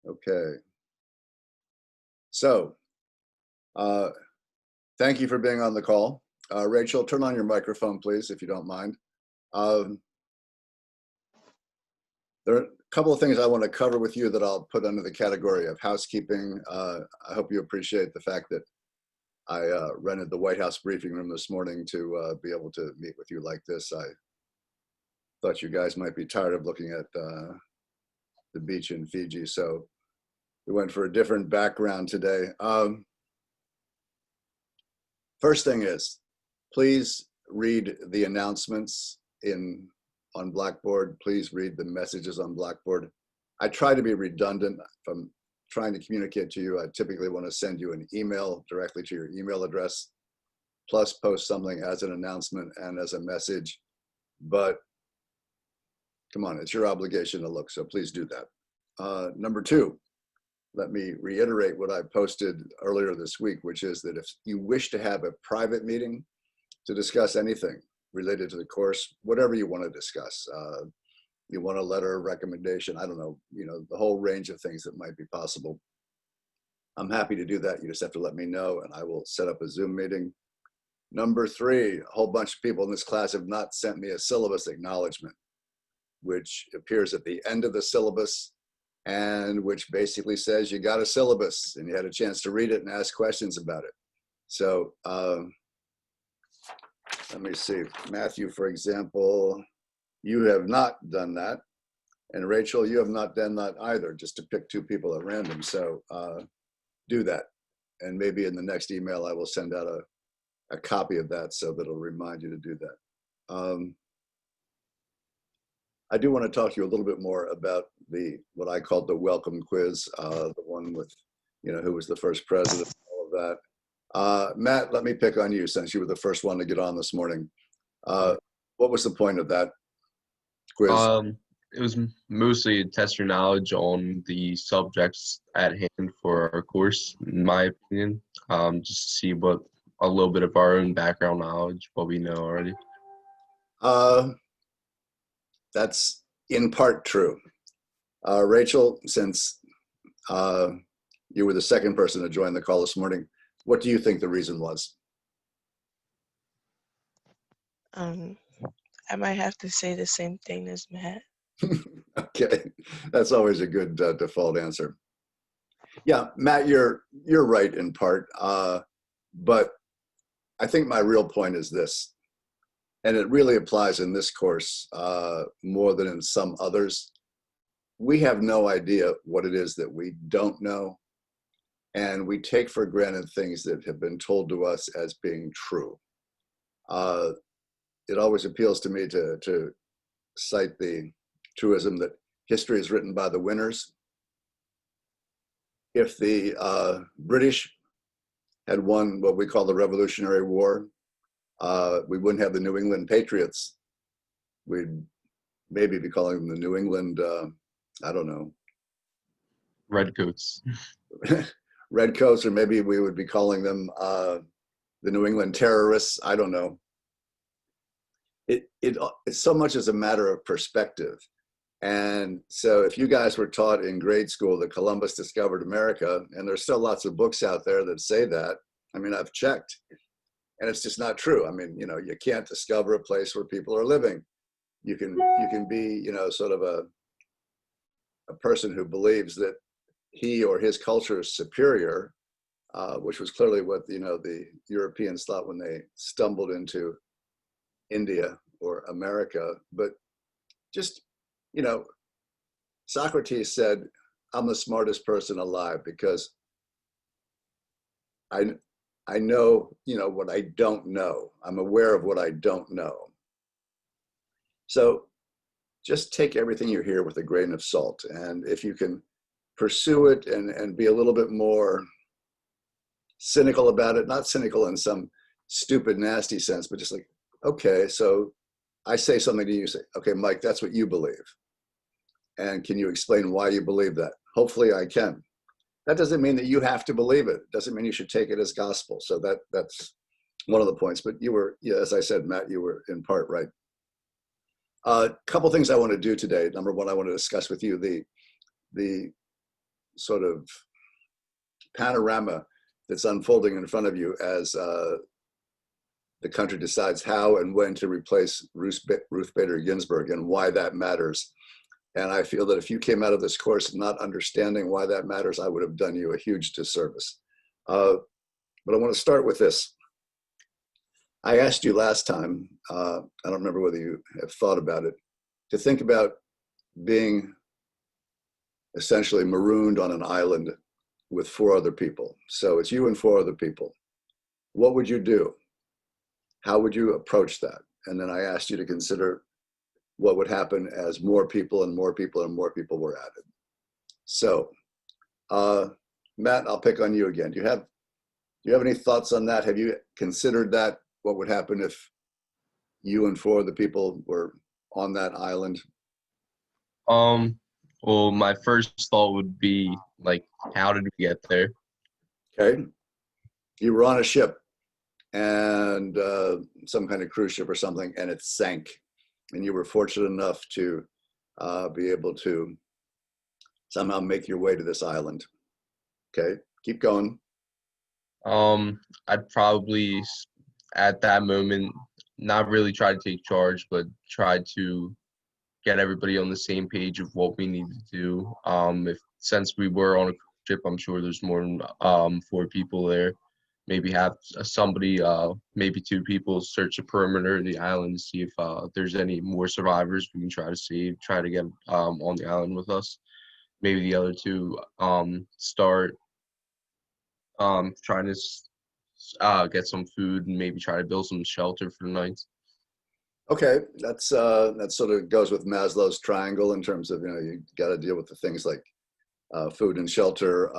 Okay. So, uh, thank you for being on the call. Rachel, turn on your microphone, please, if you don't mind. Um, there are a couple of things I want to cover with you that I'll put under the category of housekeeping. I hope you appreciate the fact that I rented the White House briefing room this morning to be able to meet with you like this. I thought you guys might be tired of looking at the beach in Fiji, so we went for a different background today. First thing is, please read the announcements on Blackboard. Please read the messages on Blackboard. I try to be redundant. If I'm trying to communicate to you, I typically want to send you an email directly to your email address, plus post something as an announcement and as a message. But come on, it's your obligation to look, so please do that. Number two, let me reiterate what I posted earlier this week, which is that if you wish to have a private meeting to discuss anything related to the course, whatever you want to discuss, you want a letter, recommendation, I don't know, the whole range of things that might be possible. I'm happy to do that. You just have to let me know and I will set up a Zoom meeting. Number three, a whole bunch of people in this class have not sent me a syllabus acknowledgement, which appears at the end of the syllabus and which basically says you got a syllabus and you had a chance to read it and ask questions about it. So let me see, Matthew, for example, you have not done that. And Rachel, you have not done that either, just to pick two people at random. So do that. And maybe in the next email, I will send out a copy of that so that it'll remind you to do that. I do want to talk to you a little bit more about what I called the welcome quiz, the one with, who was the first president, all of that. Matt, let me pick on you since you were the first one to get on this morning. What was the point of that quiz? It was mostly to test your knowledge on the subjects at hand for our course, in my opinion. Just to see a little bit of our own background knowledge, what we know already. That's in part true. Rachel, since you were the second person to join the call this morning, what do you think the reason was? I might have to say the same thing as Matt. Okay, that's always a good default answer. Yeah, Matt, you're right in part, but I think my real point is this, and it really applies in this course more than in some others. We have no idea what it is that we don't know, and we take for granted things that have been told to us as being true. It always appeals to me to cite the truism that history is written by the winners. If the British had won what we call the Revolutionary War, we wouldn't have the New England Patriots. We'd maybe be calling them the New England, I don't know. Redcoats. Redcoats, or maybe we would be calling them the New England terrorists. I don't know. It's so much as a matter of perspective. And so if you guys were taught in grade school that Columbus discovered America, and there's still lots of books out there that say that, I mean, I've checked, and it's just not true. I mean, you can't discover a place where people are living. You can be, sort of a person who believes that he or his culture is superior, which was clearly what, the Europeans thought when they stumbled into India or America. But just, Socrates said, I'm the smartest person alive because I know, what I don't know. I'm aware of what I don't know. So just take everything you hear with a grain of salt. And if you can pursue it and be a little bit more cynical about it, not cynical in some stupid, nasty sense, but just like, okay, so I say something to you, say, okay, Mike, that's what you believe. And can you explain why you believe that? Hopefully I can. That doesn't mean that you have to believe it. It doesn't mean you should take it as gospel. So that's one of the points. But you were, as I said, Matt, you were in part right. A couple things I want to do today. Number one, I want to discuss with you the sort of panorama that's unfolding in front of you as the country decides how and when to replace Ruth Bader Ginsburg and why that matters. And I feel that if you came out of this course not understanding why that matters, I would have done you a huge disservice. But I want to start with this. I asked you last time, I don't remember whether you have thought about it, to think about being essentially marooned on an island with 4 other people. So it's you and 4 other people. What would you do? How would you approach that? And then I asked you to consider what would happen as more people and more people and more people were added. So, Matt, I'll pick on you again. Do you have any thoughts on that? Have you considered that? What would happen if you and 4 of the people were on that island? Well, my first thought would be like, how did we get there? Okay. You were on a ship and some kind of cruise ship or something, and it sank. And you were fortunate enough to be able to somehow make your way to this island. Okay, keep going. I'd probably, at that moment, not really try to take charge, but try to get everybody on the same page of what we need to do. Since we were on a cruise ship, I'm sure there's more than 4 people there. Maybe have somebody, maybe 2 people search the perimeter of the island to see if there's any more survivors we can try to save, try to get on the island with us. Maybe the other 2 start trying to get some food and maybe try to build some shelter for the night. Okay, that sort of goes with Maslow's triangle in terms of, you got to deal with the things like food and shelter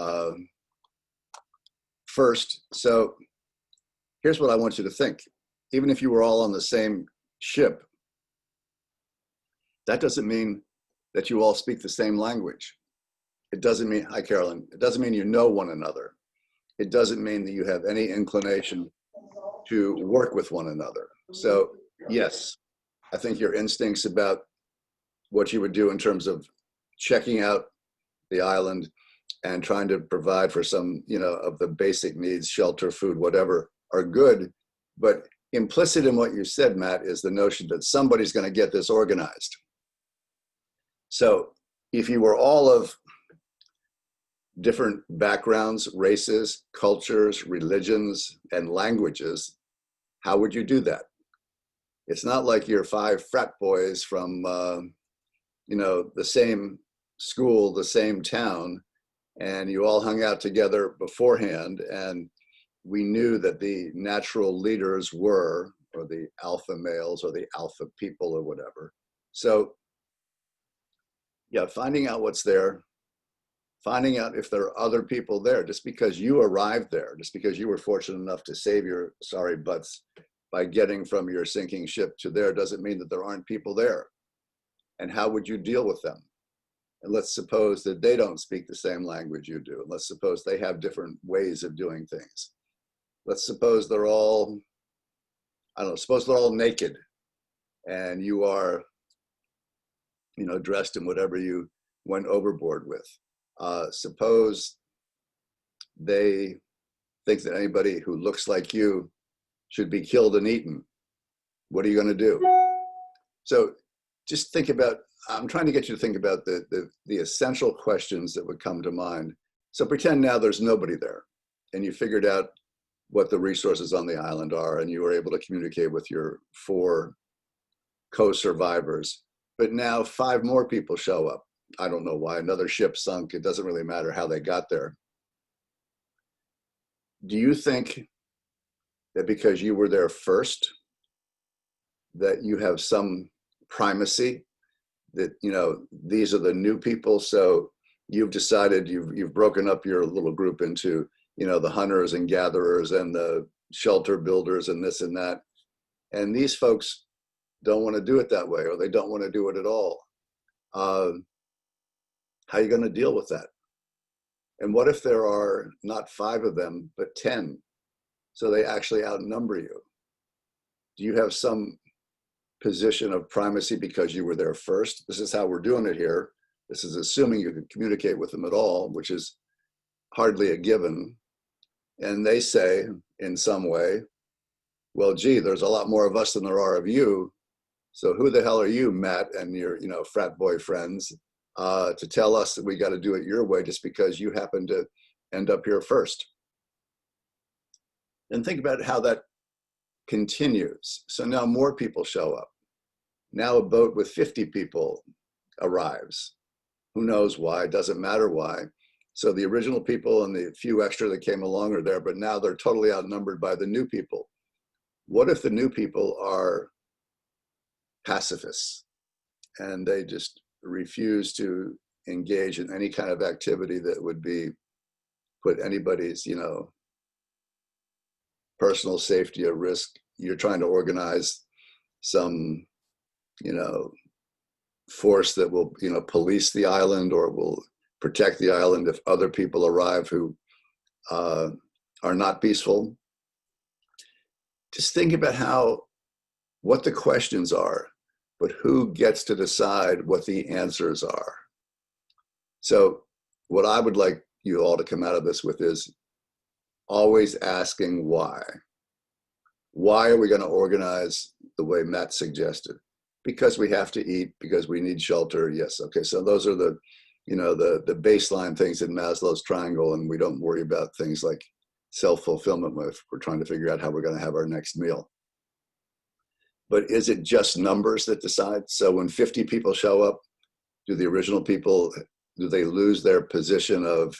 first. So here's what I want you to think. Even if you were all on the same ship, that doesn't mean that you all speak the same language. It doesn't mean, hi Carolyn, it doesn't mean you know one another. It doesn't mean that you have any inclination to work with one another. So yes, I think your instincts about what you would do in terms of checking out the island and trying to provide for some, of the basic needs, shelter, food, whatever, are good. But implicit in what you said, Matt, is the notion that somebody's going to get this organized. So if you were all of different backgrounds, races, cultures, religions, and languages, how would you do that? It's not like you're 5 frat boys from, the same school, the same town, and you all hung out together beforehand, and we knew that the natural leaders were, or the alpha males, or the alpha people, or whatever. So, yeah, finding out what's there, finding out if there are other people there. Just because you arrived there, just because you were fortunate enough to save your sorry butts by getting from your sinking ship to there, doesn't mean that there aren't people there. And how would you deal with them? And let's suppose that they don't speak the same language you do. And let's suppose they have different ways of doing things. Let's suppose they're all, suppose they're all naked and you are, dressed in whatever you went overboard with. Suppose they think that anybody who looks like you should be killed and eaten. What are you going to do? So just think about, I'm trying to get you to think about the essential questions that would come to mind. So pretend now there's nobody there and you figured out what the resources on the island are and you were able to communicate with your 4 co-survivors. But now 5 more people show up. I don't know why, another ship sunk. It doesn't really matter how they got there. Do you think that because you were there first, that you have some primacy, that, these are the new people, so you've decided, you've broken up your little group into, the hunters and gatherers and the shelter builders and this and that. And these folks don't want to do it that way, or they don't want to do it at all. How are you going to deal with that? And what if there are not 5 of them, but 10? So they actually outnumber you. Do you have some position of primacy because you were there first? This is how we're doing it here. This is assuming you can communicate with them at all, which is hardly a given. And they say in some way, well, gee, there's a lot more of us than there are of you. So who the hell are you, Matt, and your, frat boy friends, to tell us that we got to do it your way just because you happen to end up here first? And think about how that continues. So now more people show up. Now a boat with 50 people arrives. Who knows why? Doesn't matter why. So the original people and the few extra that came along are there, but now they're totally outnumbered by the new people. What if the new people are pacifists and they just refuse to engage in any kind of activity that would be put anybody's, personal safety at risk? You're trying to organize some, force that will, police the island or will protect the island if other people arrive who are not peaceful. Just think about what the questions are, but who gets to decide what the answers are. So what I would like you all to come out of this with is always asking why. Why are we going to organize the way Matt suggested? Because we have to eat, because we need shelter. Yes. Okay. So those are the, the baseline things in Maslow's triangle, and we don't worry about things like self-fulfillment if we're trying to figure out how we're going to have our next meal. But is it just numbers that decide? So when 50 people show up, do the original people, do they lose their position of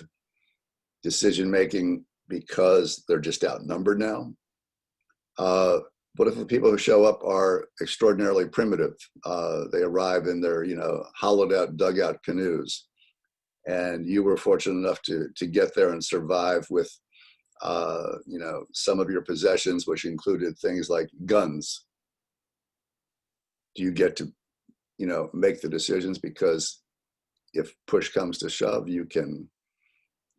decision-making because they're just outnumbered now? What if the people who show up are extraordinarily primitive? They arrive in their, hollowed out, dugout canoes, and you were fortunate enough to get there and survive with, some of your possessions, which included things like guns. Do you get to, make the decisions because if push comes to shove, you can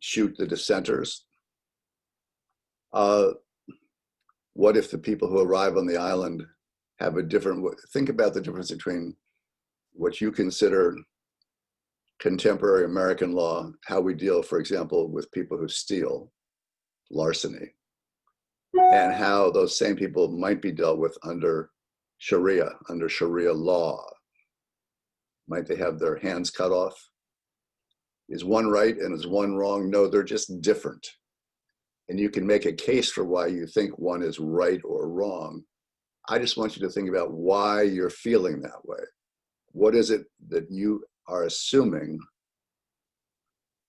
shoot the dissenters? What if the people who arrive on the island have a different, think about the difference between what you consider contemporary American law, how we deal, for example, with people who steal, larceny, and how those same people might be dealt with under Sharia law. Might they have their hands cut off? Is one right and is one wrong? No, they're just different. And you can make a case for why you think one is right or wrong. I just want you to think about why you're feeling that way. What is it that you are assuming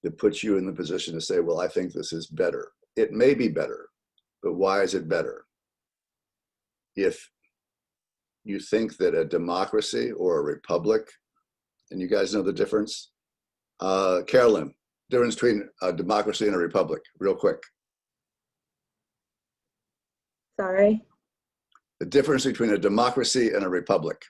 that puts you in the position to say, well, I think this is better? It may be better, but why is it better? If you think that a democracy or a republic, and you guys know the difference? Carolyn, difference between a democracy and a republic, real quick. Sorry? The difference between a democracy and a republic.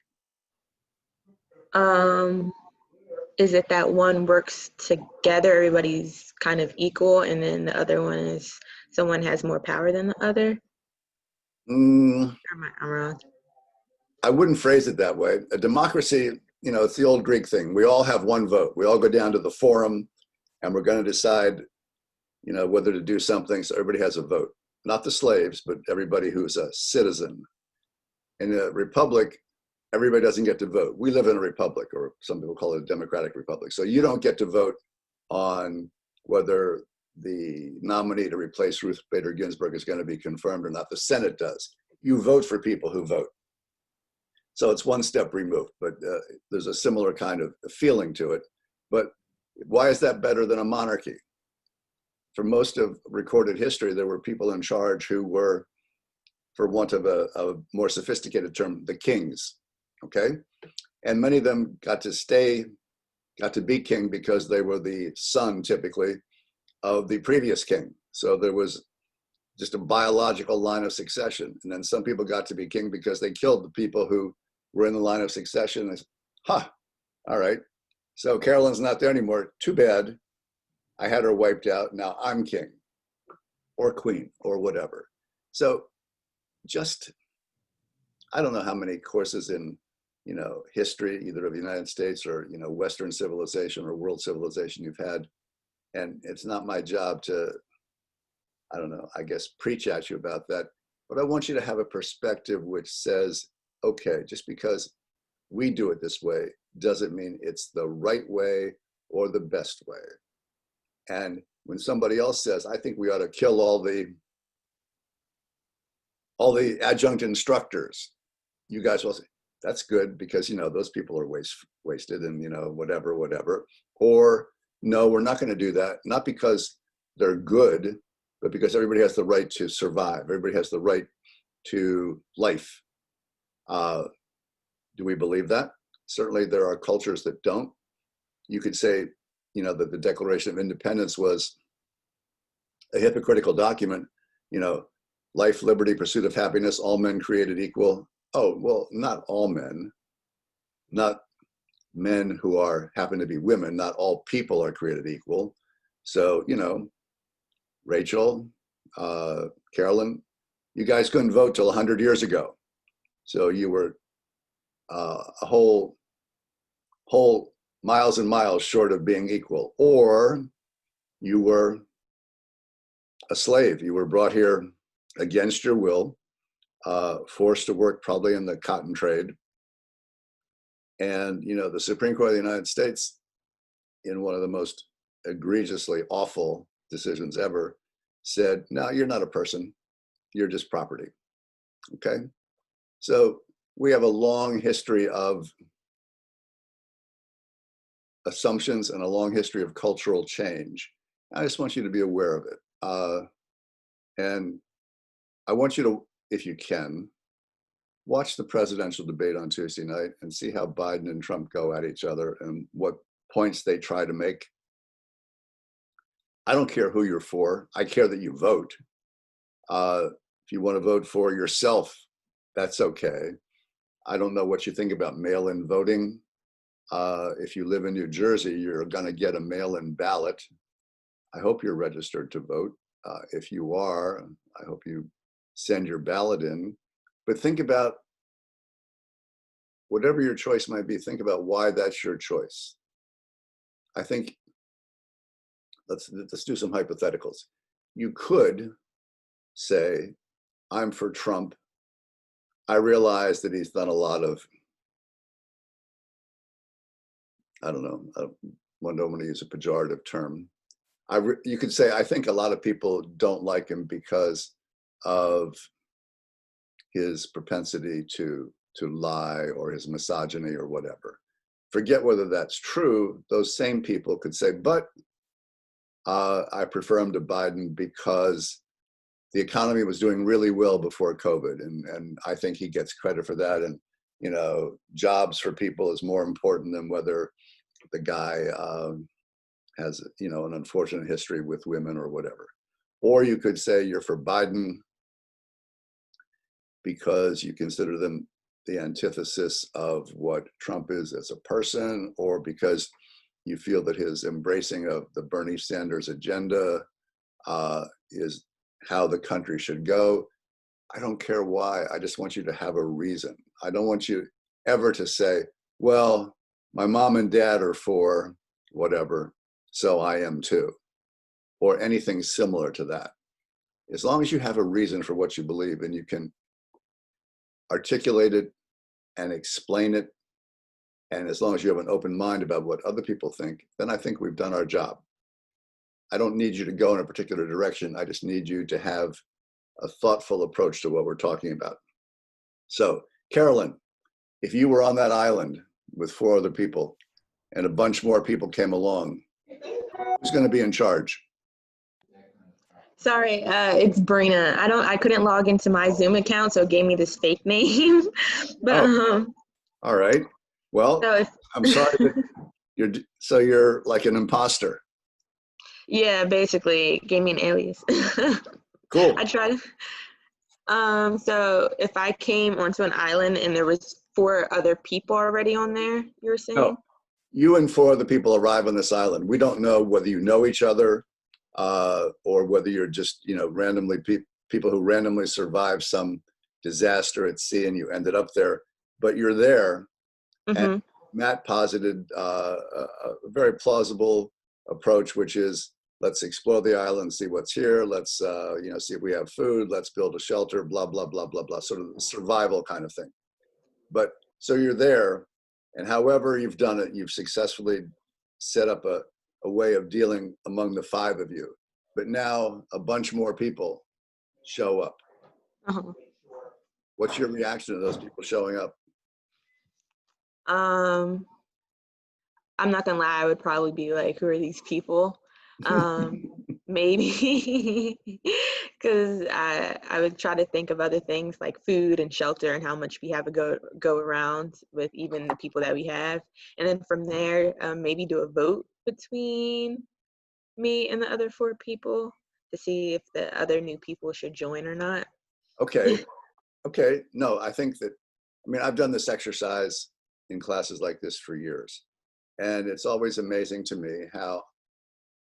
Is it that one works together, everybody's kind of equal, and then the other one is someone has more power than the other? I'm wrong. I wouldn't phrase it that way. A democracy, it's the old Greek thing. We all have one vote. We all go down to the forum and we're going to decide, whether to do something. So everybody has a vote. Not the slaves, but everybody who's a citizen. In a republic, everybody doesn't get to vote. We live in a republic, or some people call it a democratic republic. So you don't get to vote on whether the nominee to replace Ruth Bader Ginsburg is going to be confirmed or not. The Senate does. You vote for people who vote. So it's one step removed, but there's a similar kind of feeling to it. But why is that better than a monarchy? For most of recorded history, there were people in charge who were, for want of a more sophisticated term, the kings, okay? And many of them got to be king because they were the son, typically, of the previous king. So there was just a biological line of succession. And then some people got to be king because they killed the people who were in the line of succession. And all right. So Carolyn's not there anymore. Too bad. I had her wiped out. Now I'm king or queen or whatever. So just, I don't know how many courses in you know, history, either of the United States or, you know, Western civilization or world civilization you've had. And it's not my job to, I don't know, I guess, preach at you about that. But I want you to have a perspective which says, okay, just because we do it this way doesn't mean it's the right way or the best way. And when somebody else says, I think we ought to kill all the adjunct instructors, you guys will say, that's good because, you know, those people are wasted and, you know, whatever. Or no, we're not going to do that. Not because they're good, but because everybody has the right to survive. Everybody has the right to life. Do we believe that? Certainly there are cultures that don't. You could say, you know, that the Declaration of Independence was a hypocritical document, you know, life, liberty, pursuit of happiness, all men created equal. Oh, well, not all men, not men who happen to be women, not all people are created equal. So, you know, Rachel, Carolyn, you guys couldn't vote till 100 years ago. So you were a whole miles and miles short of being equal. Or you were a slave. You were brought here against your will, forced to work probably in the cotton trade. And, you know, the Supreme Court of the United States, in one of the most egregiously awful decisions ever, said, no, you're not a person, you're just property. Okay? So we have a long history of assumptions and a long history of cultural change. I just want you to be aware of it. And I want you to, if you can, watch the presidential debate on Tuesday night and see how Biden and Trump go at each other and what points they try to make. I don't care who you're for. I care that you vote. If you want to vote for yourself, that's okay. I don't know what you think about mail-in voting. If you live in New Jersey, you're going to get a mail-in ballot. I hope you're registered to vote. If you are, I hope you send your ballot in. But think about whatever your choice might be, think about why that's your choice. I think, let's do some hypotheticals. You could say, I'm for Trump. I realize that he's done a lot of, I don't know, I don't want to use a pejorative term. You could say, I think a lot of people don't like him because of his propensity to lie or his misogyny or whatever. Forget whether that's true. Those same people could say, but I prefer him to Biden because the economy was doing really well before COVID. And I think he gets credit for that. And, you know, jobs for people is more important than whether the guy has, you know, an unfortunate history with women or whatever. Or you could say you're for Biden because you consider them the antithesis of what Trump is as a person, or because you feel that his embracing of the Bernie Sanders agenda is how the country should go. I don't care why. I just want you to have a reason. I don't want you ever to say, well, my mom and dad are for whatever, so I am too, or anything similar to that. As long as you have a reason for what you believe and you can articulate it and explain it, and as long as you have an open mind about what other people think, then I think we've done our job. I don't need you to go in a particular direction. I just need you to have a thoughtful approach to what we're talking about. So, Carolyn, if you were on that island with 4 other people and a bunch more people came along, who's going to be in charge? Sorry, it's Brina. I couldn't log into my Zoom account, so it gave me this fake name. But all right. Well, so I'm sorry that you're like an imposter. Yeah, basically it gave me an alias. Cool. I tried. So if I came onto an island and there was 4 other people already on there, you were saying? No, you and 4 other people arrive on this island. We don't know whether you know each other or whether you're just, you know, randomly people who randomly survived some disaster at sea and you ended up there. But you're there Mm-hmm. Matt posited a very plausible approach, which is let's explore the island, see what's here. Let's see if we have food. Let's build a shelter. Blah blah blah blah blah. Sort of survival kind of thing. But so you're there, and however you've done it, you've successfully set up a way of dealing among the 5 of you. But now a bunch more people show up. Uh-huh. What's your reaction to those people showing up? I'm not gonna lie, I would probably be like, who are these people? Maybe because I would try to think of other things like food and shelter and how much we have to go around with even the people that we have. And then from there, maybe do a vote between me and the other 4 people to see if the other new people should join or not. Okay. Okay. No, I think that, I've done this exercise in classes like this for years. And it's always amazing to me how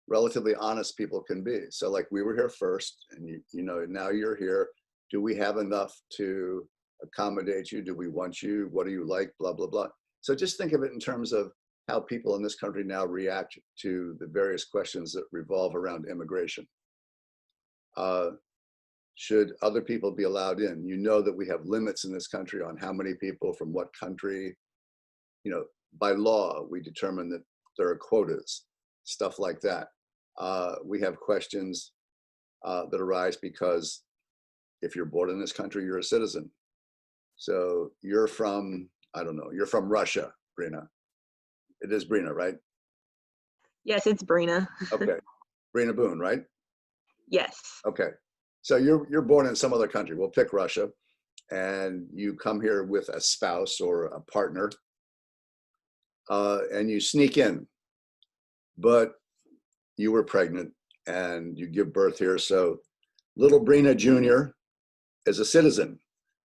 relatively honest people can be. So like we were here first and now you're here. Do we have enough to accommodate you? Do we want you? What do you like? Blah, blah, blah. So just think of it in terms of how people in this country now react to the various questions that revolve around immigration. Should other people be allowed in? You know that we have limits in this country on how many people from what country. By law, we determine that there are quotas, stuff like that. We have questions that arise because if you're born in this country, you're a citizen. So you're from, I don't know, you're from Russia, Brina. It is Brina, right? Yes, it's Brina. Okay. Brina Boone, right? Yes. Okay. So you're born in some other country. We'll pick Russia. And you come here with a spouse or a partner. And you sneak in. But you were pregnant and you give birth here. So little Brina Jr. is a citizen,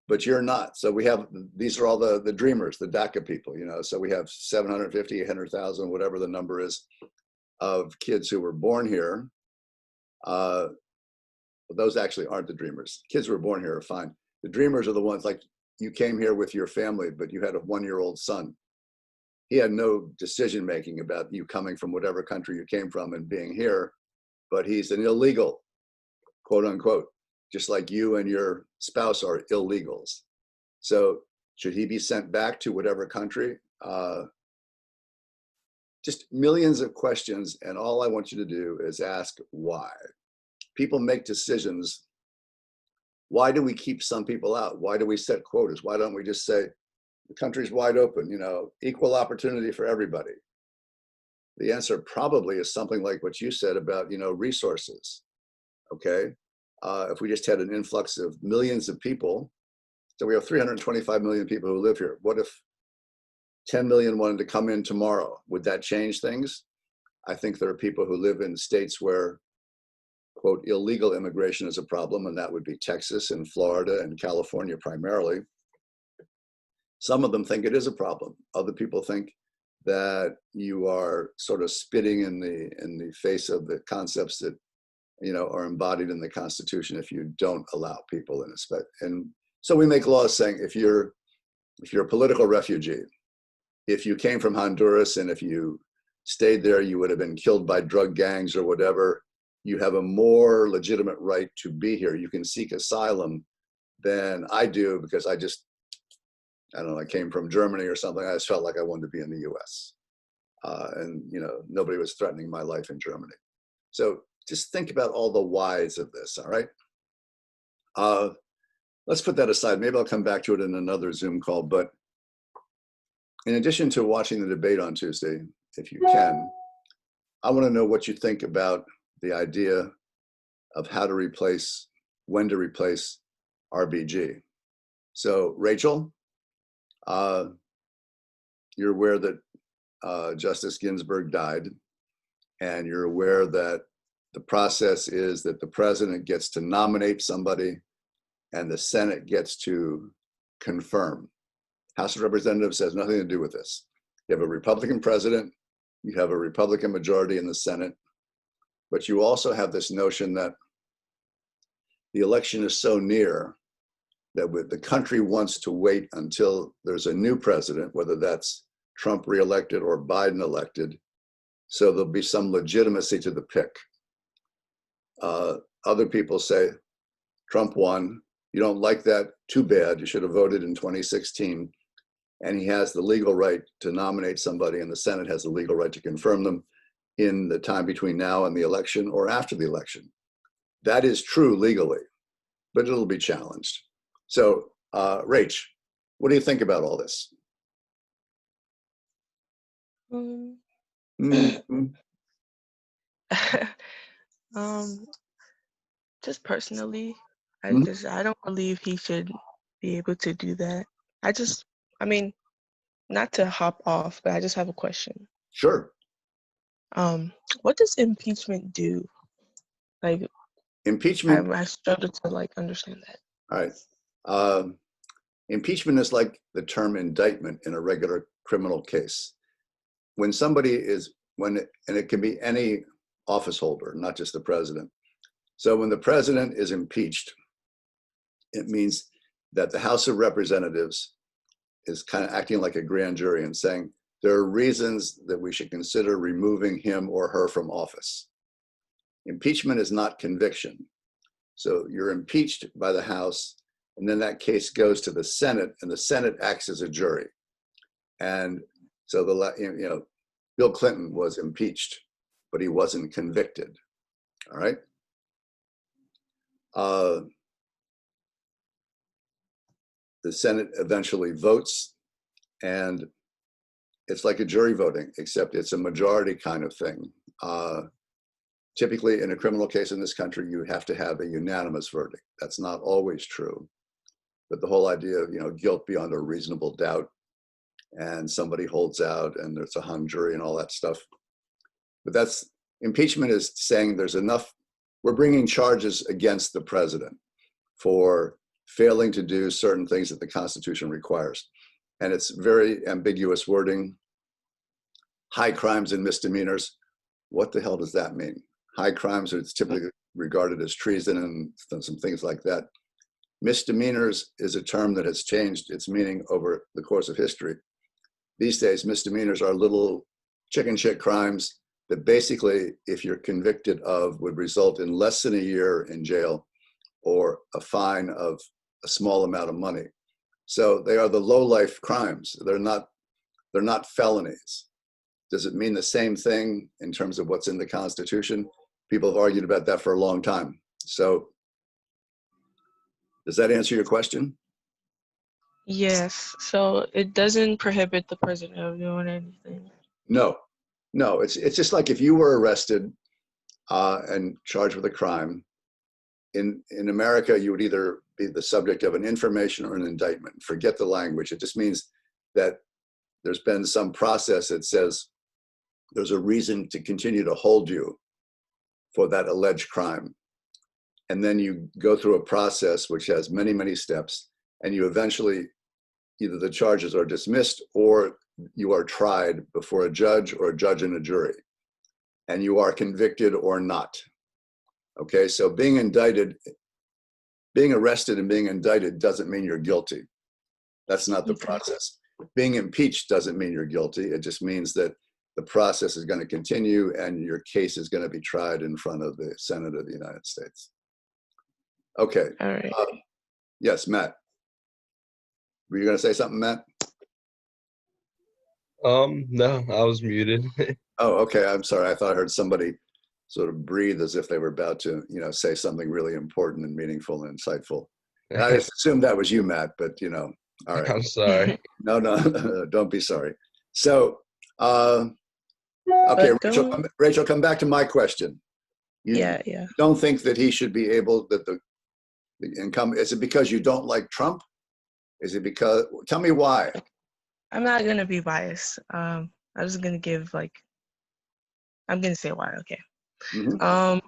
but you're not. So we have, these are all the dreamers, the DACA people, so we have 750, 800,000, whatever the number is, of kids who were born here. Those actually aren't the dreamers. Kids who were born here are fine. The dreamers are the ones like you came here with your family, but you had a 1-year-old son. He had no decision making about you coming from whatever country you came from and being here, but he's an illegal, quote unquote, just like you and your spouse are illegals. So should he be sent back to whatever country? Just millions of questions, and all I want you to do is ask why. People make decisions. Why do we keep some people out? Why do we set quotas? Why don't we just say, the country's wide open, equal opportunity for everybody? The answer probably is something like what you said about, resources, okay? If we just had an influx of millions of people, so we have 325 million people who live here. What if 10 million wanted to come in tomorrow? Would that change things? I think there are people who live in states where, quote, illegal immigration is a problem, and that would be Texas and Florida and California primarily. Some of them think it is a problem. Other people think that you are sort of spitting in the face of the concepts that are embodied in the Constitution if you don't allow people in. And so we make laws saying if you're a political refugee, if you came from Honduras and if you stayed there, you would have been killed by drug gangs or whatever. You have a more legitimate right to be here. You can seek asylum than I do because I don't know, I came from Germany or something. I just felt like I wanted to be in the US. And nobody was threatening my life in Germany. So just think about all the whys of this, all right? Let's put that aside. Maybe I'll come back to it in another Zoom call. But in addition to watching the debate on Tuesday, if you can, I want to know what you think about the idea of when to replace RBG. So Rachel, you're aware that Justice Ginsburg died, and you're aware that the process is that the president gets to nominate somebody and the Senate gets to confirm. House of Representatives has nothing to do with this. You have a Republican president, you have a Republican majority in the Senate, but you also have this notion that the election is so near that the country wants to wait until there's a new president, whether that's Trump reelected or Biden elected, so there'll be some legitimacy to the pick. Other people say Trump won. You don't like that? Too bad. You should have voted in 2016. And he has the legal right to nominate somebody, and the Senate has the legal right to confirm them in the time between now and the election or after the election. That is true legally, but it'll be challenged. So, Rach, what do you think about all this? Mhm. Just personally, Mhm. I don't believe he should be able to do that. I mean, not to hop off, but I just have a question. Sure. What does impeachment do? Like, Impeachment, I struggle to like understand that. all right. Impeachment is like the term indictment in a regular criminal case. When somebody is, and it can be any office holder, not just the president. So when the president is impeached, it means that the House of Representatives is kind of acting like a grand jury and saying, there are reasons that we should consider removing him or her from office. Impeachment is not conviction. So you're impeached by the House, and then that case goes to the Senate, and the Senate acts as a jury. And so Bill Clinton was impeached, but he wasn't convicted. All right. The Senate eventually votes, and it's like a jury voting, except it's a majority kind of thing. Typically, in a criminal case in this country, you have to have a unanimous verdict. That's not always true. But the whole idea of guilt beyond a reasonable doubt, and somebody holds out, and there's a hung jury and all that stuff. But impeachment is saying there's enough. We're bringing charges against the president for failing to do certain things that the Constitution requires. And it's very ambiguous wording. High crimes and misdemeanors. What the hell does that mean? High crimes are typically regarded as treason and some things like that. Misdemeanors is a term that has changed its meaning over the course of history. These days, misdemeanors are little chicken shit crimes that basically, if you're convicted of, would result in less than a year in jail or a fine of a small amount of money. So they are the low-life crimes. They're not felonies. Does it mean the same thing in terms of what's in the Constitution? People have argued about that for a long time. So does that answer your question? Yes. So it doesn't prohibit the president of doing anything. No. It's just like if you were arrested and charged with a crime. In America, you would either be the subject of an information or an indictment. Forget the language. It just means that there's been some process that says there's a reason to continue to hold you for that alleged crime. And then you go through a process which has many, many steps, and you eventually, either the charges are dismissed or you are tried before a judge or a judge and a jury, and you are convicted or not. Okay, so being arrested and being indicted doesn't mean you're guilty. That's not the process. Being impeached doesn't mean you're guilty. It just means that the process is going to continue and your case is going to be tried in front of the Senate of the United States. Okay. All right. Yes, Matt. Were you going to say something, Matt? No, I was muted. Oh, okay. I'm sorry. I thought I heard somebody sort of breathe as if they were about to, say something really important and meaningful and insightful. And I just assumed that was you, Matt, but all right. I'm sorry. No, don't be sorry. So, okay, Rachel, come back to my question. You don't think that he should be able, that the income, is it because you don't like Trump? Is it because, tell me why. I'm not going to be biased. I'm just going to give I'm going to say why, okay. Mm-hmm.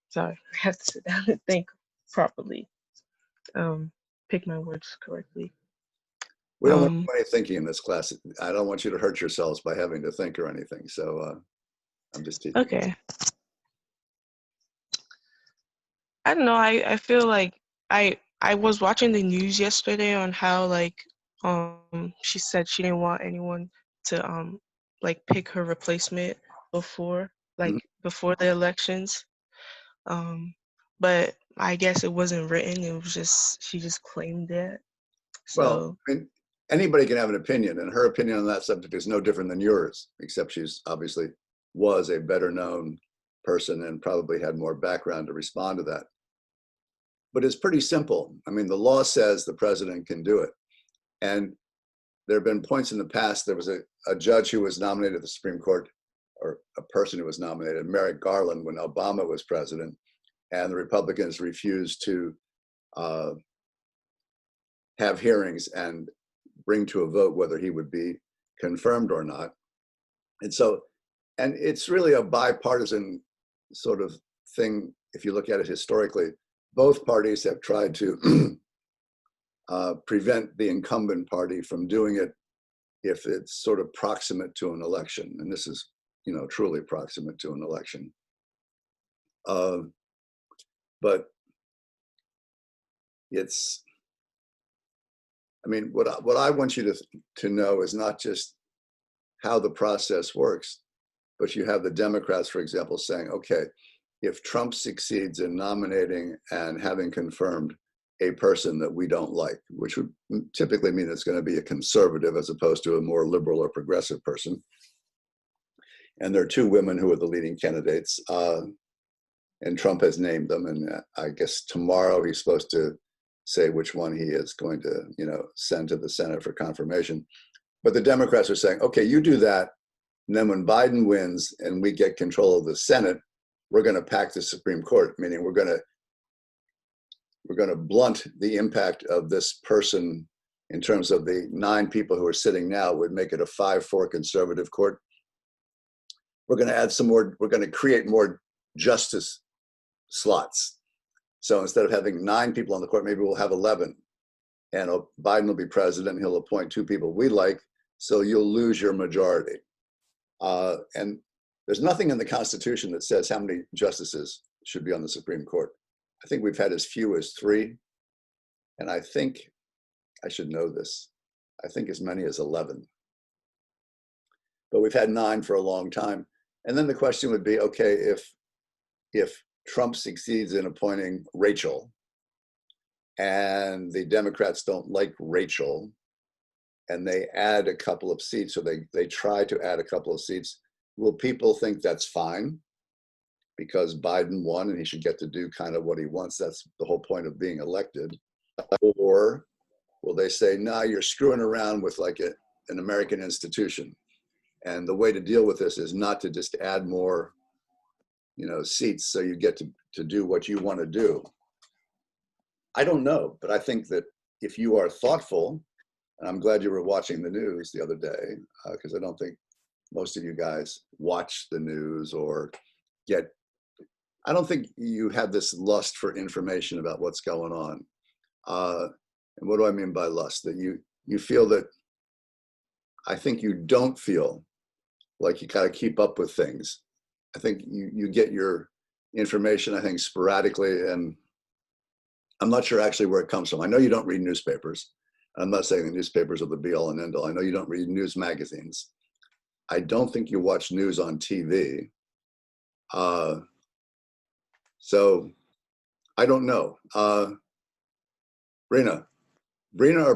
Sorry, I have to sit down and think properly. Pick my words correctly. We don't want anybody thinking in this class. I don't want you to hurt yourselves by having to think or anything. So I'm just teasing. Okay. I don't know. I feel like I was watching the news yesterday on how like she said she didn't want anyone to like pick her replacement before before the elections. But I guess it wasn't written. It was just she just claimed that. Well, So I mean, anybody can have an opinion, and her opinion on that subject is no different than yours, except she's obviously was a better known person and probably had more background to respond to that. But it's pretty simple. I mean, the law says the president can do it. And there have been points in the past, there was a judge who was nominated to the Supreme Court, or a person who was nominated, Merrick Garland, when Obama was president, and the Republicans refused to have hearings and bring to a vote whether he would be confirmed or not. And so, and it's really a bipartisan sort of thing, if you look at it historically. Both parties have tried to prevent the incumbent party from doing it if it's sort of proximate to an election. And this is, you know, truly proximate to an election. But it's, I mean, what I want you to know is not just how the process works, but you have the Democrats, for example, saying, okay, if Trump succeeds in nominating and having confirmed a person that we don't like, which would typically mean it's going to be a conservative as opposed to a more liberal or progressive person. And there are two women who are the leading candidates, and Trump has named them. And I guess tomorrow he's supposed to say which one he is going to, you know, send to the Senate for confirmation. But the Democrats are saying, okay, you do that. And then when Biden wins and we get control of the Senate, we're going to pack the Supreme Court, meaning we're going to blunt the impact of this person in terms of the 9 people who are sitting now, would make it a 5-4 conservative court. We're going to add some more, we're going to create more justice slots. So instead of having 9 people on the court, maybe we'll have 11. And Biden will be president, he'll appoint 2 people we like, so you'll lose your majority. And there's nothing in the Constitution that says how many justices should be on the Supreme Court. I think we've had as few as 3. And I think, I should know this, I think as many as 11. But we've had 9 for a long time. And then the question would be, okay, if Trump succeeds in appointing Rachel and the Democrats don't like Rachel and they add a couple of seats, or they try to add a couple of seats, will people think that's fine because Biden won and he should get to do kind of what he wants? That's the whole point of being elected. Or will they say, nah, you're screwing around with like an American institution. And the way to deal with this is not to just add more, you know, seats so you get to do what you want to do. I don't know, but I think that if you are thoughtful, and I'm glad you were watching the news the other day, because I don't think most of you guys watch the news or I don't think you have this lust for information about what's going on. And what do I mean by lust? That you feel that, I think you don't feel like you got to keep up with things. I think you get your information, I think, sporadically, and I'm not sure actually where it comes from. I know you don't read newspapers. I'm not saying the newspapers are the be all and end all. I know you don't read news magazines. I don't think you watch news on TV. So I don't know. Brina or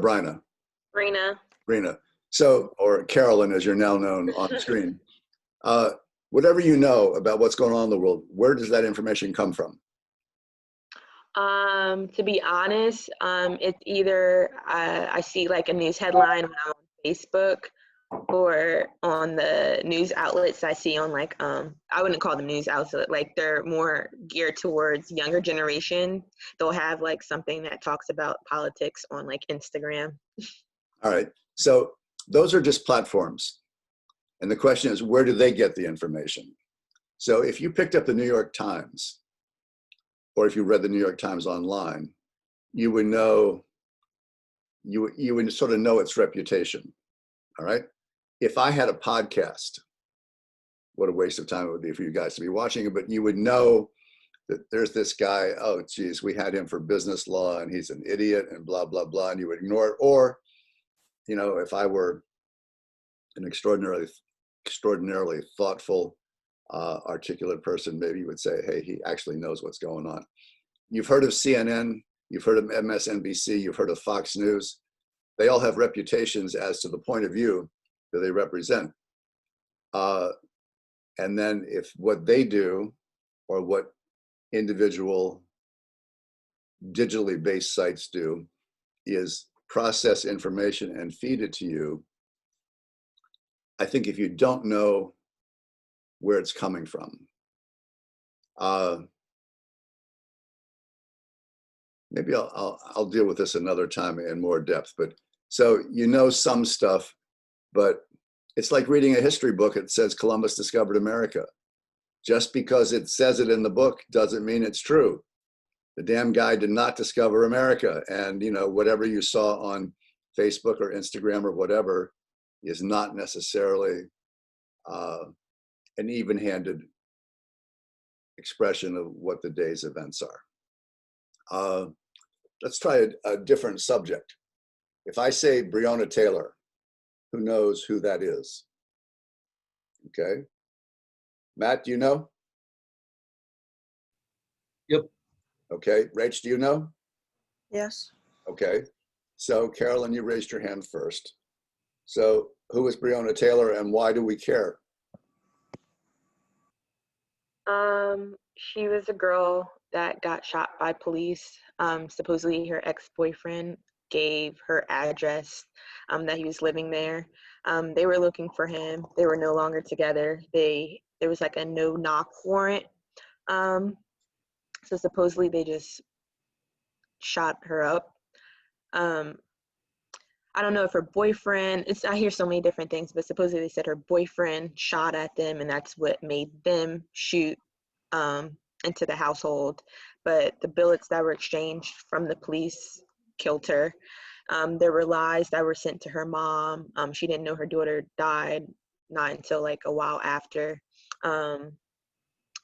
Bryna? Brina. So, or Carolyn, as you're now known on screen. Whatever you know about what's going on in the world, where does that information come from? To be honest, it's either I see like a news headline when I'm on Facebook, or on the news outlets I see on like, I wouldn't call them news outlets, like they're more geared towards younger generation. They'll have like something that talks about politics on like Instagram. All right, so those are just platforms. And the question is, where do they get the information? So if you picked up the New York Times, or if you read the New York Times online, you would know, you would sort of know its reputation, all right? If I had a podcast, what a waste of time it would be for you guys to be watching it, but you would know there's this guy, oh geez, we had him for business law and he's an idiot and blah, blah, blah, and you would ignore it. Or, you know, if I were an extraordinarily thoughtful, articulate person, maybe you would say, hey, he actually knows what's going on. You've heard of CNN, you've heard of MSNBC, you've heard of Fox News. They all have reputations as to the point of view that they represent. And then if what they do, or what individual digitally based sites do, is process information and feed it to you, I think if you don't know where it's coming from, maybe I'll deal with this another time in more depth. But so you know some stuff, but it's like reading a history book. It says Columbus discovered America. Just because it says it in the book doesn't mean it's true. The damn guy did not discover America. And you know, whatever you saw on Facebook or Instagram or whatever is not necessarily an even-handed expression of what the day's events are. Let's try a different subject. If I say Breonna Taylor, who knows who that is? Okay. Matt, do you know? Yep. Okay. Rach, do you know? Yes. Okay. So Carolyn, you raised your hand first. So who is Breonna Taylor and why do we care? She was a girl that got shot by police. Supposedly her ex-boyfriend gave her address that he was living there. They were looking for him. They were no longer together. There was like a no-knock warrant. So supposedly they just shot her up. I don't know if her boyfriend, I hear so many different things, but supposedly they said her boyfriend shot at them and that's what made them shoot into the household. But the bullets that were exchanged from the police killed her. There were lies that were sent to her mom. She didn't know her daughter died, not until like a while after.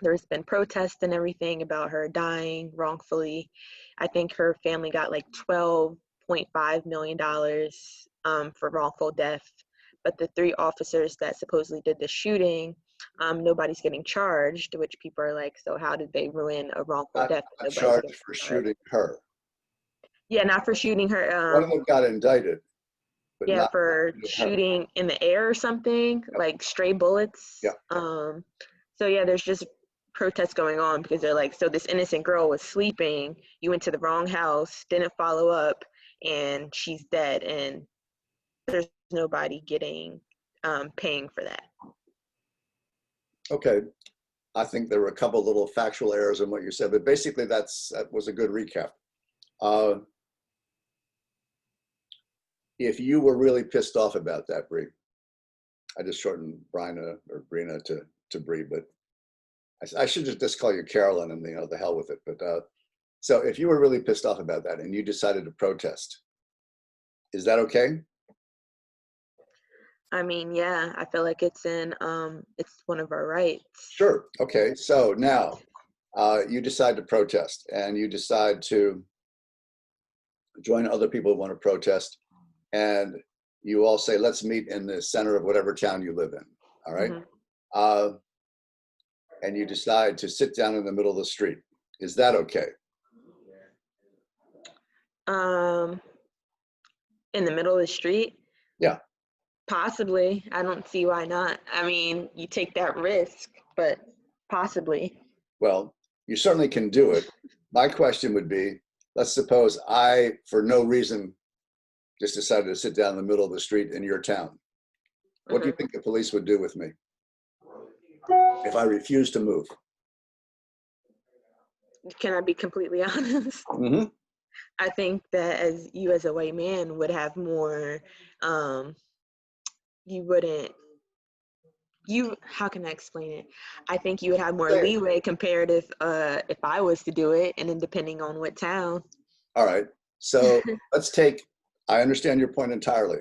There's been protests and everything about her dying wrongfully. I think her family got like $12.5 million for wrongful death. But the 3 officers that supposedly did the shooting, nobody's getting charged, which people are like, so how did they ruin a wrongful death? Not charged for shooting her. Yeah, not for shooting her. One of them got indicted. But Yeah, not for her. shooting in the air or something, like stray bullets. Yeah. So yeah, there's just protests going on because they're like, so this innocent girl was sleeping, you went to the wrong house, didn't follow up, and she's dead, and there's nobody getting paying for that. Okay. I think there were a couple little factual errors in what you said, but basically that was a good recap. If you were really pissed off about that, Bree, I just shortened Bryna or Brina to Bree, but I should just call you Carolyn and the hell with it. But so if you were really pissed off about that and you decided to protest, is that okay? I mean, yeah, I feel like it's one of our rights. Sure. Okay. So now you decide to protest and you decide to join other people who want to protest, and you all say, let's meet in the center of whatever town you live in. All right. Mm-hmm. And you decide to sit down in the middle of the street. Is that okay? In the middle of the street? Yeah. Possibly. I don't see why not. I mean, you take that risk, but possibly. Well, you certainly can do it. My question would be, let's suppose I, for no reason, just decided to sit down in the middle of the street in your town. What do you think the police would do with me if I refused to move? Can I be completely honest? Mm-hmm. I think that as a white man would have more, how can I explain it? I think you would have more leeway compared if I was to do it, and then depending on what town. All right. So I understand your point entirely.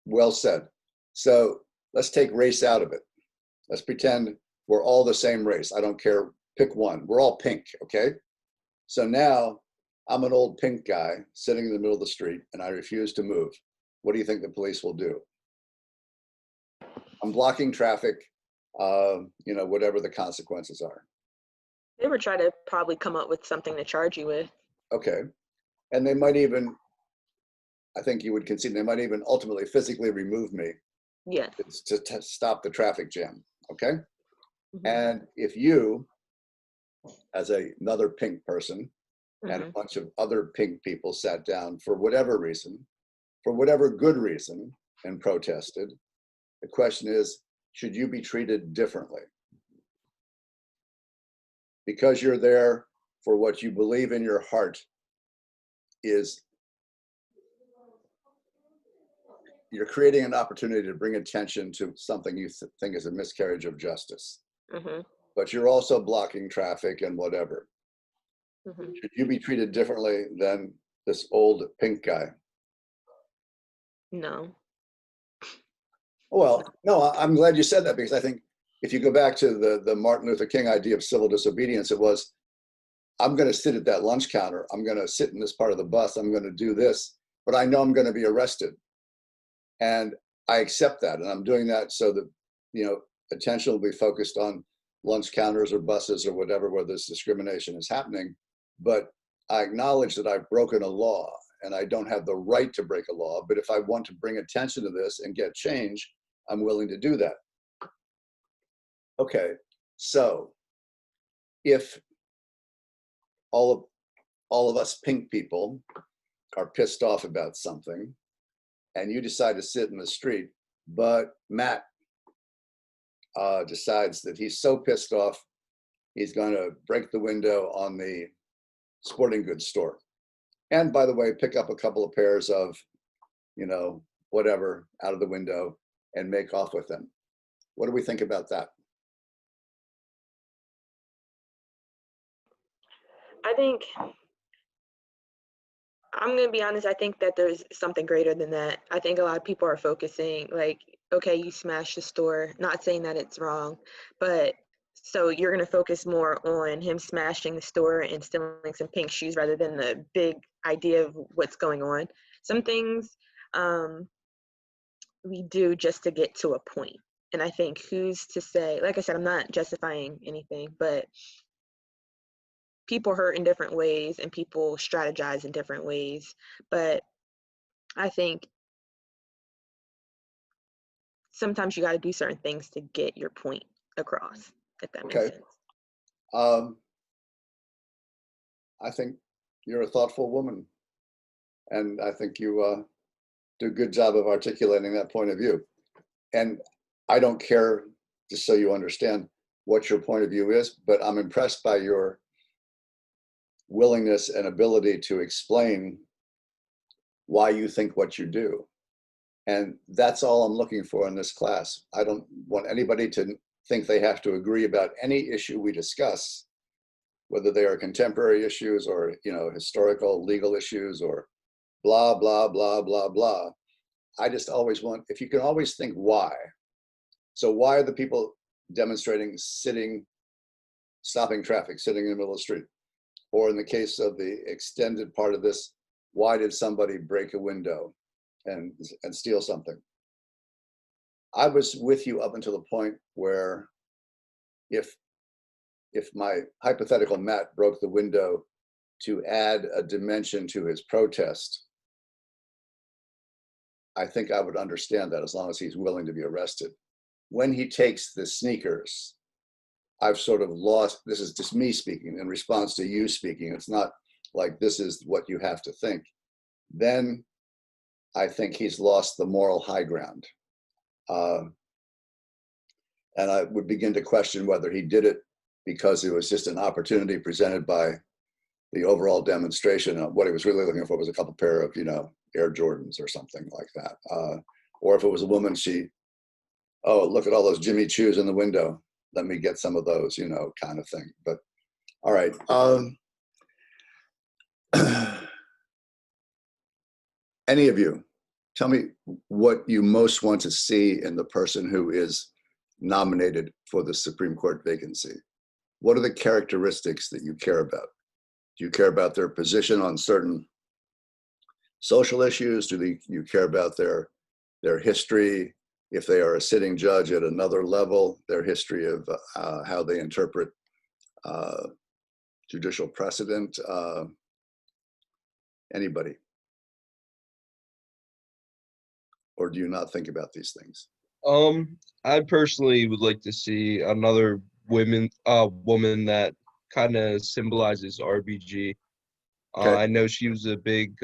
Well said. So let's take race out of it. Let's pretend we're all the same race. I don't care Pick one. We're all pink, okay? So now I'm an old pink guy sitting in the middle of the street and I refuse to move. What do you think the police will do? I'm blocking traffic, whatever the consequences are. They would try to probably come up with something to charge you with. Okay. And they might even, I think you would concede, they might even ultimately physically remove me Yeah. to stop the traffic jam, okay? Mhm. And if you, as another pink person, and a Mhm. bunch of other pink people sat down for whatever reason, for whatever good reason, and protested, the question is, should you be treated differently? Because you're there for what you believe in your heart is, you're creating an opportunity to bring attention to something you think is a miscarriage of justice. Mhm. But you're also blocking traffic and whatever. Mhm. Should you be treated differently than this old pink guy? No. Well, no, I'm glad you said that, because I think if you go back to the Martin Luther King idea of civil disobedience, it was, I'm going to sit at that lunch counter. I'm going to sit in this part of the bus. I'm going to do this, but I know I'm going to be arrested. And I accept that. And I'm doing that so that, attention will be focused on lunch counters or buses or whatever, where this discrimination is happening. But I acknowledge that I've broken a law and I don't have the right to break a law. But if I want to bring attention to this and get change, I'm willing to do that. Okay, so if all of us pink people are pissed off about something and you decide to sit in the street, but Matt decides that he's so pissed off, he's going to break the window on the sporting goods store. And by the way, pick up a couple of pairs of, whatever out of the window and make off with them. What do we think about that? I think, I'm going to be honest, I think that there's something greater than that. I think a lot of people are focusing like, okay, you smashed the store, not saying that it's wrong, but so you're going to focus more on him smashing the store and stealing some pink shoes rather than the big idea of what's going on. Some things we do just to get to a point. And I think who's to say, like I said, I'm not justifying anything, but people hurt in different ways and people strategize in different ways. But I think sometimes you got to do certain things to get your point across, if that makes Okay. sense. I think you're a thoughtful woman, and I think you do a good job of articulating that point of view. And I don't care, just so you understand what your point of view is, but I'm impressed by your willingness and ability to explain why you think what you do. And that's all I'm looking for in this class. I don't want anybody to think they have to agree about any issue we discuss, whether they are contemporary issues or, historical legal issues or blah, blah, blah, blah, blah. I just always want, if you can always think why. So why are the people demonstrating stopping traffic, sitting in the middle of the street? Or in the case of the extended part of this, why did somebody break a window and steal something? I was with you up until the point where if my hypothetical Matt broke the window to add a dimension to his protest, I think I would understand that as long as he's willing to be arrested. When he takes the sneakers, I've sort of lost, this is just me speaking in response to you speaking. It's not like this is what you have to think. Then I think he's lost the moral high ground. And I would begin to question whether he did it because it was just an opportunity presented by the overall demonstration. What he was really looking for was a couple pair of, Air Jordans or something like that. Or if it was a woman, oh, look at all those Jimmy Choos in the window. Let me get some of those, kind of thing. But all right. Any of you, tell me what you most want to see in the person who is nominated for the Supreme Court vacancy. what are the characteristics that you care about? Do you care about their position on certain social issues? Do you care about their history? If they are a sitting judge at another level, their history of how they interpret judicial precedent, anybody? Or do you not think about these things? I personally would like to see another woman that kind of symbolizes RBG. Okay. I know she was a big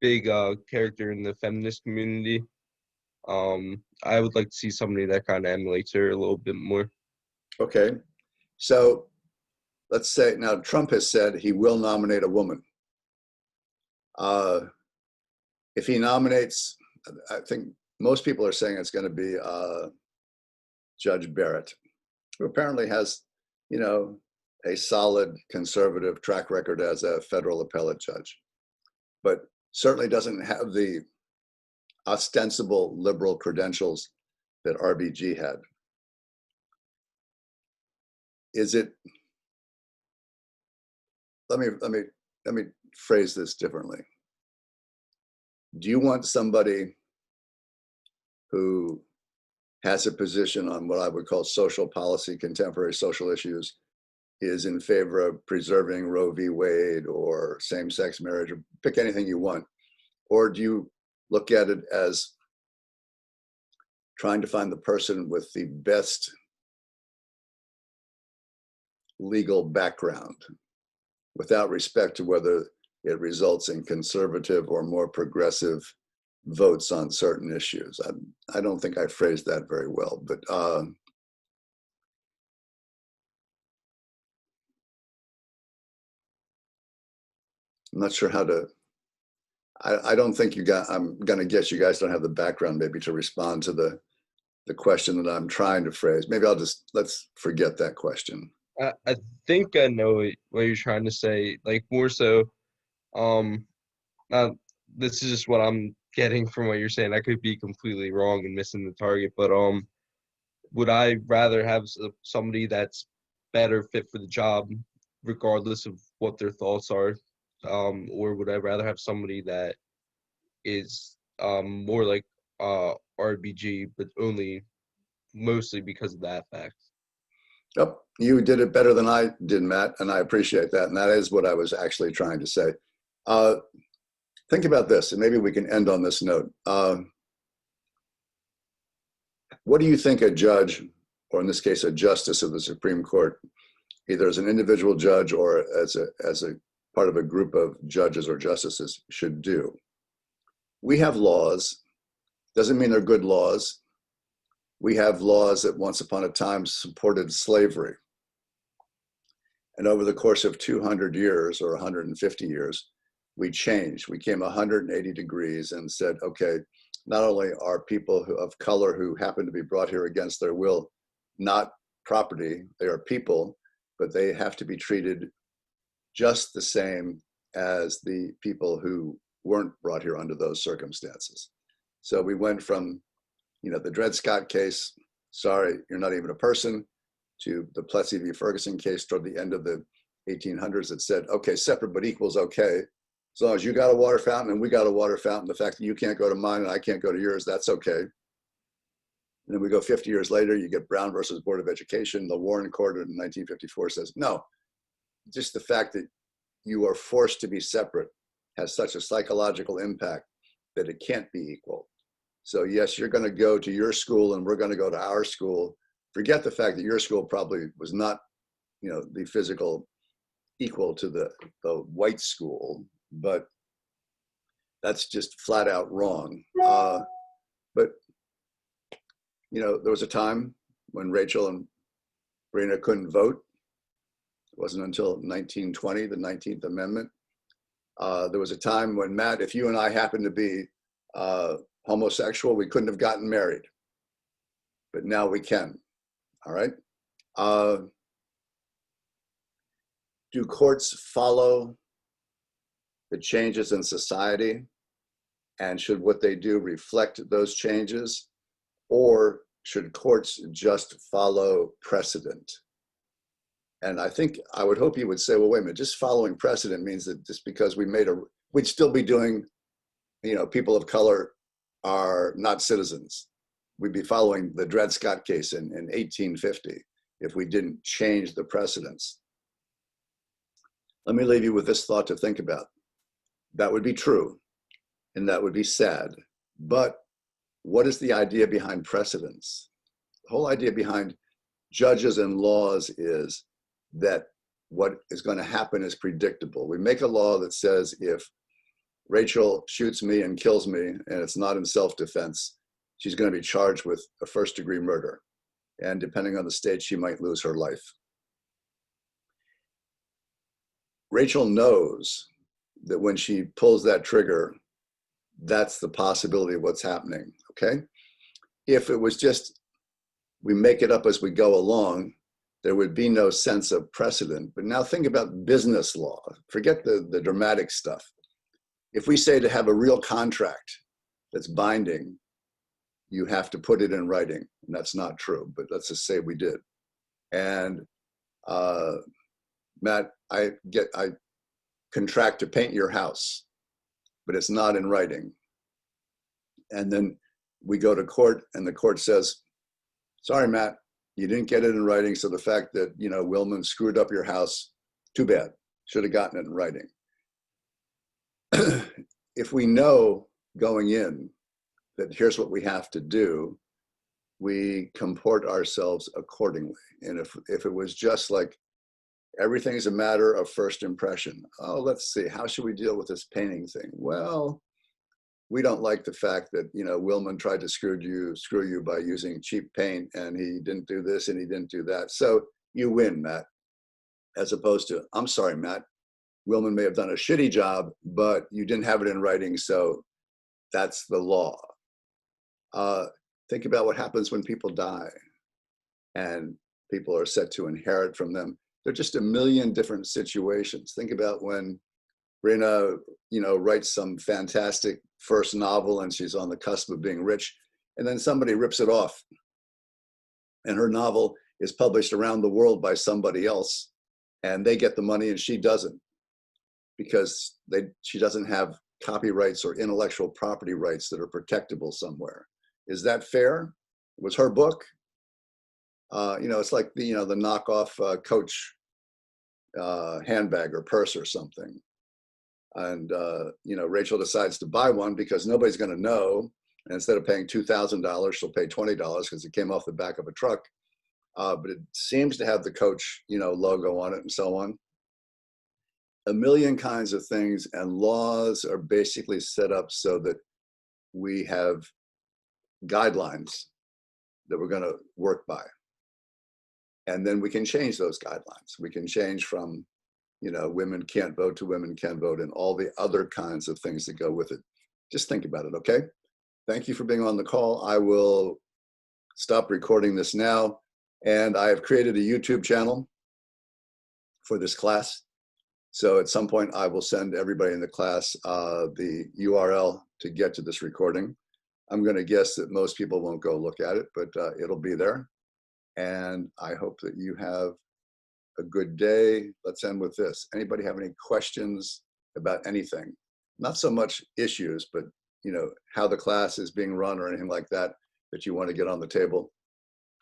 character in the feminist community. I would like to see somebody that kind of emulates her a little bit more. Okay. So let's say now Trump has said he will nominate a woman. If he nominates, I think most people are saying it's going to be Judge Barrett, who apparently has, you know, a solid conservative track record as a federal appellate judge, but certainly doesn't have the ostensible liberal credentials that RBG had. Is it, let me phrase this differently. Do you want somebody who has a position on what I would call social policy, contemporary social issues, is in favor of preserving Roe v. Wade or same-sex marriage, or pick anything you want? Or do you look at it as trying to find the person with the best legal background, without respect to whether it results in conservative or more progressive votes on certain issues? I don't think I phrased that very well, but I'm not sure how to, I don't think I'm gonna guess you guys don't have the background maybe to respond to the question that I'm trying to phrase. Maybe let's forget that question. I think I know what you're trying to say. Like more so, this is just what I'm getting from what you're saying. I could be completely wrong and missing the target, but would I rather have somebody that's better fit for the job, regardless of what their thoughts are, or would I rather have somebody that is more like RBG, but only mostly because of that fact? Yep, you did it better than I did, Matt, and I appreciate that. And that is what I was actually trying to say. Think about this, and maybe we can end on this note. What do you think a judge, or in this case, a justice of the Supreme Court, either as an individual judge or as a part of a group of judges or justices, should do? We have laws. Doesn't mean they're good laws. We have laws that once upon a time supported slavery. And over the course of 200 years or 150 years, we changed. We came 180 degrees and said, okay, not only are people of color who happen to be brought here against their will not property, they are people, but they have to be treated just the same as the people who weren't brought here under those circumstances. So we went from, you know, the Dred Scott case, sorry, you're not even a person, to the Plessy v. Ferguson case toward the end of the 1800s that said, okay, separate but equal's okay. As long as you got a water fountain and we got a water fountain, the fact that you can't go to mine and I can't go to yours, that's okay. And then we go 50 years later, you get Brown versus Board of Education. The Warren Court in 1954 says, no, just the fact that you are forced to be separate has such a psychological impact that it can't be equal. So yes, you're going to go to your school and we're going to go to our school. Forget the fact that your school probably was not, you know, the physical equal to the white school, but that's just flat out wrong. But, you know, there was a time when Rachel and Brina couldn't vote. It wasn't until 1920, the 19th Amendment. There was a time when, Matt, if you and I happened to be homosexual, we couldn't have gotten married, but now we can, all right? Do courts follow the changes in society? And should what they do reflect those changes? Or should courts just follow precedent? And I think, I would hope you would say, well, wait a minute, just following precedent means that just because we'd still be doing, people of color are not citizens. We'd be following the Dred Scott case in 1850 if we didn't change the precedents. Let me leave you with this thought to think about. That would be true, and that would be sad. But what is the idea behind precedents? The whole idea behind judges and laws is that what is going to happen is predictable. We make a law that says if Rachel shoots me and kills me and it's not in self-defense, she's going to be charged with a first-degree murder. And depending on the state, she might lose her life. Rachel knows that when she pulls that trigger, that's the possibility of what's happening, okay? If it was just, we make it up as we go along, there would be no sense of precedent. But now think about business law. Forget the dramatic stuff. If we say to have a real contract that's binding, you have to put it in writing. And that's not true, but let's just say we did. And Matt, I contract to paint your house, but it's not in writing. And then we go to court and the court says, sorry, Matt, you didn't get it in writing. So the fact that, Wilman screwed up your house, too bad. Should have gotten it in writing. If we know going in that here's what we have to do, we comport ourselves accordingly. And if it was just like, everything is a matter of first impression. Oh, let's see, how should we deal with this painting thing? Well, we don't like the fact that, Wilman tried to screw you by using cheap paint, and he didn't do this and he didn't do that. So you win, Matt, as opposed to, I'm sorry, Matt, Wilman may have done a shitty job, but you didn't have it in writing, so that's the law. Think about what happens when people die and people are set to inherit from them. There are just a million different situations. Think about when Rena, writes some fantastic first novel and she's on the cusp of being rich, and then somebody rips it off. And her novel is published around the world by somebody else, and they get the money and she doesn't, because she doesn't have copyrights or intellectual property rights that are protectable somewhere. Is that fair? It was her book. It's like the knockoff Coach handbag or purse or something. And, Rachel decides to buy one because nobody's going to know. And instead of paying $2,000, she'll pay $20 because it came off the back of a truck. But it seems to have the Coach, logo on it and so on. A million kinds of things, and laws are basically set up so that we have guidelines that we're going to work by. And then we can change those guidelines. We can change from, women can't vote to women can vote, and all the other kinds of things that go with it. Just think about it, okay? Thank you for being on the call. I will stop recording this now. And I have created a YouTube channel for this class. So at some point, I will send everybody in the class the URL to get to this recording. I'm going to guess that most people won't go look at it, but it'll be there. And I hope that you have a good day. Let's end with this. Anybody have any questions about anything? Not so much issues, but how the class is being run or anything like that you want to get on the table?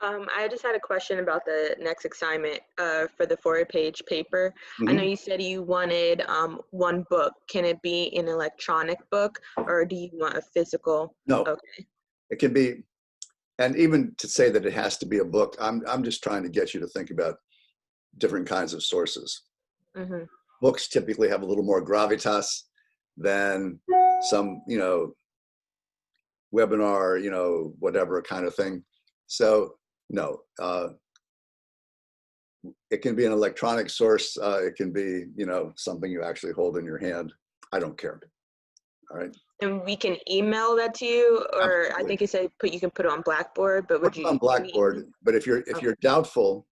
I just had a question about the next assignment for the 4-page paper. Mm-hmm. I know you said you wanted one book. Can it be an electronic book, or do you want a physical? No. Okay. It can be, and even to say that it has to be a book, I'm just trying to get you to think about different kinds of sources. Mm-hmm. Books typically have a little more gravitas than some, webinar, whatever kind of thing. So no, it can be an electronic source. It can be, something you actually hold in your hand. I don't care. All right. And we can email that to you, or absolutely. I think you said you can put it on Blackboard, but would you? On Blackboard, but if you're doubtful,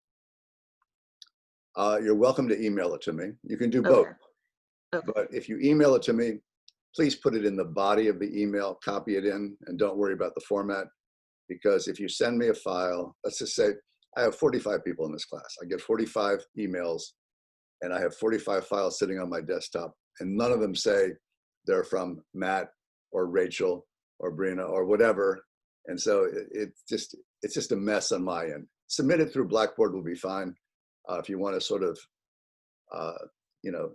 you're welcome to email it to me. You can do both. Okay. But if you email it to me, please put it in the body of the email, copy it in, and don't worry about the format. Because if you send me a file, let's just say I have 45 people in this class. I get 45 emails, and I have 45 files sitting on my desktop, and none of them say they're from Matt or Rachel or Brina or whatever. And so it's just a mess on my end. Submit it through Blackboard will be fine. If you want to sort of, you know,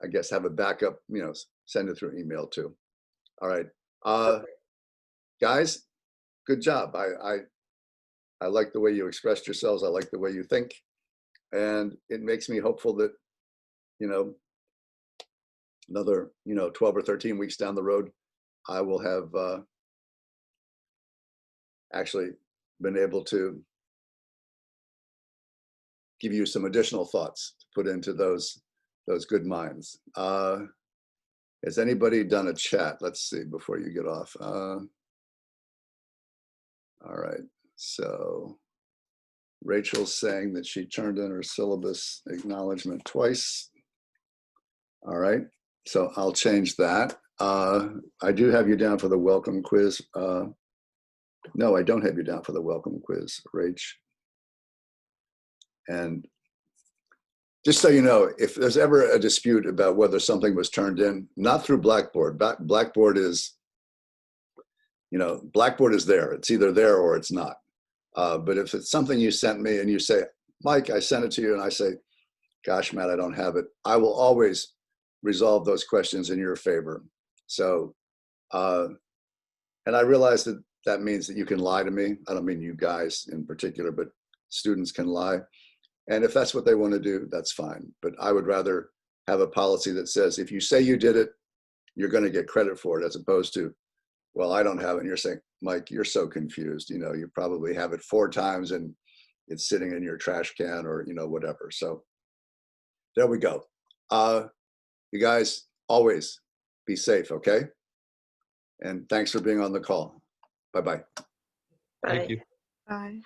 I guess have a backup, you know, send it through email too. All right. Guys, good job. I like the way you expressed yourselves. I like the way you think. And it makes me hopeful that, you know, another, you know, 12 or 13 weeks down the road, I will have actually been able to give you some additional thoughts to put into those good minds. Has anybody done a chat? Let's see before you get off. All right, so Rachel's saying that she turned in her syllabus acknowledgement twice. All right, so I'll change that. I do have you down for the welcome quiz. No, I don't have you down for the welcome quiz, Rach. And just so you know, if there's ever a dispute about whether something was turned in, not through Blackboard. Blackboard is, you know, Blackboard is there. It's either there or it's not. But if it's something you sent me and you say, Mike, I sent it to you, and I say, gosh, Matt, I don't have it, I will always resolve those questions in your favor. So, and I realize that that means that you can lie to me. I don't mean you guys in particular, but students can lie. And if that's what they want to do, that's fine. But I would rather have a policy that says, if you say you did it, you're going to get credit for it, as opposed to, well, I don't have it. And you're saying, Mike, you're so confused. You know, you probably have it 4 times and it's sitting in your trash can or, you know, whatever. So there we go. You guys always be safe, okay? And thanks for being on the call. Bye-bye. Thank you. Bye.